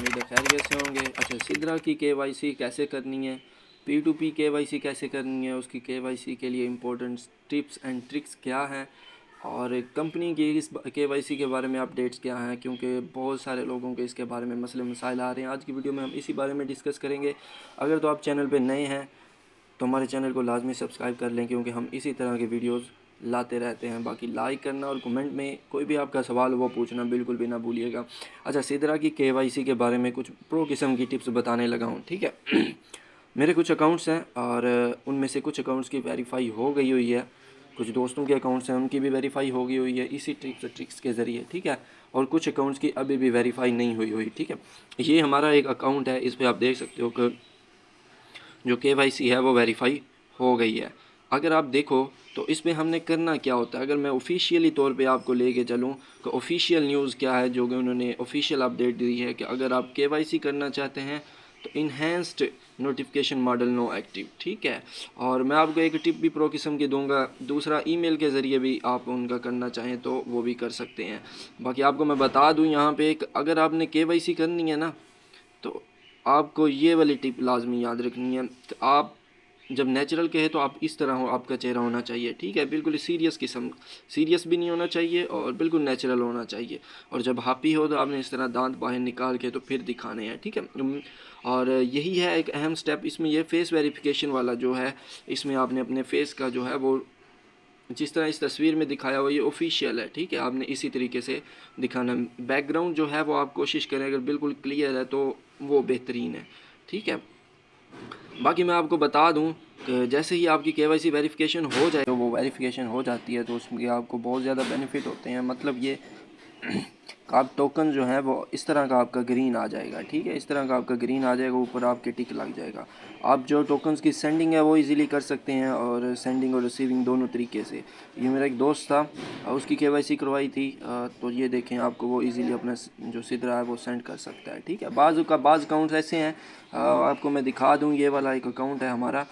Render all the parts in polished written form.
उम्मीद है खैरियत से होंगे। अच्छा, सिद्रा की KYC कैसे करनी है, P2P KYC कैसे करनी है, उसकी KYC के लिए इम्पोर्टेंट टिप्स एंड ट्रिक्स क्या हैं, और कंपनी की इस KYC के बारे में अपडेट्स क्या हैं, क्योंकि बहुत सारे लोगों के इसके बारे में मसले मसाइल आ रहे हैं। आज की वीडियो में हम इसी बारे में डिस्कस करेंगे। अगर तो आप चैनल पे नए हैं तो हमारे चैनल को लाजमी सब्सक्राइब कर लें, क्योंकि हम इसी तरह के वीडियोस लाते रहते हैं। बाकी लाइक करना और कमेंट में कोई भी आपका सवाल हो वो पूछना बिल्कुल भी ना भूलिएगा। अच्छा, सिद्रा की KYC के बारे में कुछ प्रो किस्म की टिप्स बताने लगा हूँ, ठीक है। मेरे कुछ अकाउंट्स हैं और उनमें से कुछ अकाउंट्स की वेरीफाई हो गई हुई है, कुछ दोस्तों के अकाउंट्स हैं उनकी भी वेरीफाई हो गई हुई है इसी ट्रिक्स के ज़रिए, ठीक है। और कुछ अकाउंट्स की अभी भी वेरीफाई नहीं हुई, ठीक है। ये हमारा एक अकाउंट है, इस पर आप देख सकते हो कि जो KYC है वो वेरीफाई हो गई है। अगर आप देखो तो इसमें हमने करना क्या होता है, अगर मैं ऑफिशियली तौर पे आपको लेके चलूँ तो ऑफिशियल न्यूज़ क्या है जो कि उन्होंने ऑफिशियल अपडेट दी है कि अगर आप KYC करना चाहते हैं तो enhanced notification model no active, ठीक है। और मैं आपको एक टिप भी प्रो किस्म की दूंगा, दूसरा ईमेल के ज़रिए भी आप उनका करना चाहें तो वो भी कर सकते हैं। बाकी आपको मैं बता दूं यहाँ पे एक, अगर आपने KYC करनी है ना तो आपको ये वाली टिप लाजमी याद रखनी है कि आप जब नेचुरल के हैं तो आप इस तरह हो, आपका चेहरा होना चाहिए, ठीक है। बिल्कुल सीरियस किस्म, सीरियस भी नहीं होना चाहिए और बिल्कुल नेचुरल होना चाहिए। और जब हैप्पी हो तो आपने इस तरह दांत बाहर निकाल के तो फिर दिखाने हैं, ठीक है। और यही है एक अहम स्टेप इसमें, ये फेस वेरिफिकेशन वाला जो है, इसमें आपने अपने फेस का जो है वो जिस तरह इस तस्वीर में दिखाया हुआ ये ऑफिशियल है, ठीक है। आपने इसी तरीके से दिखाना। बैकग्राउंड जो है वो आप कोशिश करें अगर बिल्कुल क्लियर है तो वो बेहतरीन है, ठीक है। बाकी मैं आपको बता दूं कि जैसे ही आपकी KYC वेरिफिकेशन हो जाए, तो वो वेरिफिकेशन हो जाती है तो उसमें आपको बहुत ज़्यादा बेनिफिट होते हैं। मतलब ये आप टोकन जो है वो इस तरह का आपका ग्रीन आ जाएगा, ठीक है। इस तरह का आपका ग्रीन आ जाएगा, ऊपर आपके टिक लग जाएगा। आप जो टोकन्स की सेंडिंग है वो इजीली कर सकते हैं, और सेंडिंग और रिसीविंग दोनों तरीके से। ये मेरा एक दोस्त था, उसकी KYC करवाई थी, तो ये देखें आपको वो इजीली अपना जो सिद्रा है वो सेंड कर सकता है, ठीक है। बाज़ अकाउंट्स ऐसे हैं, आपको मैं दिखा दूँ, ये वाला एक अकाउंट है हमारा,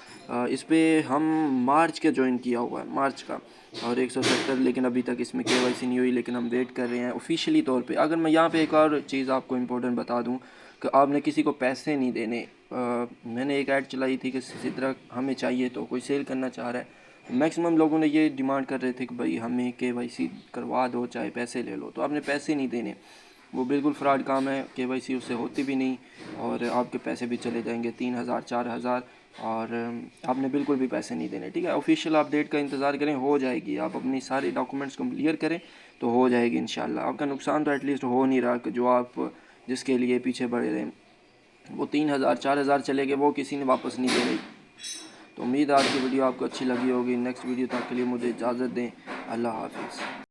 इस पर हम मार्च का ज्वाइन किया हुआ है, मार्च का, और 170, लेकिन अभी तक इसमें KYC नहीं हुई, लेकिन हम वेट कर रहे हैं ऑफिशियली तौर पे। अगर मैं यहाँ पे एक और चीज़ आपको इम्पोर्टेंट बता दूँ कि आपने किसी को पैसे नहीं देने। मैंने एक ऐड चलाई थी कि सिद्रा हमें चाहिए, तो कोई सेल करना चाह रहा है, मैक्सिमम लोगों ने ये डिमांड कर रहे थे कि भाई हमें KYC करवा दो चाहे पैसे ले लो, तो आपने पैसे नहीं देने, वो बिल्कुल फ्रॉड काम है। KYC उससे होती भी नहीं और आपके पैसे भी चले जाएंगे 3000 4000, और आपने बिल्कुल भी पैसे नहीं देने, ठीक है। ऑफिशियल अपडेट का इंतज़ार करें, हो जाएगी। आप अपनी सारे डॉक्यूमेंट्स को क्लियर करें तो हो जाएगी इंशाल्लाह। आपका नुकसान तो एटलीस्ट हो नहीं रहा कि जो आप जिसके लिए पीछे बढ़े रहे वो 3000 4000 चले गए, वो किसी ने वापस नहीं दे रही। तो उम्मीद है आज की वीडियो आपको अच्छी लगी होगी। नेक्स्ट वीडियो तक के लिए मुझे इजाज़त दें। अल्लाह हाफिज़।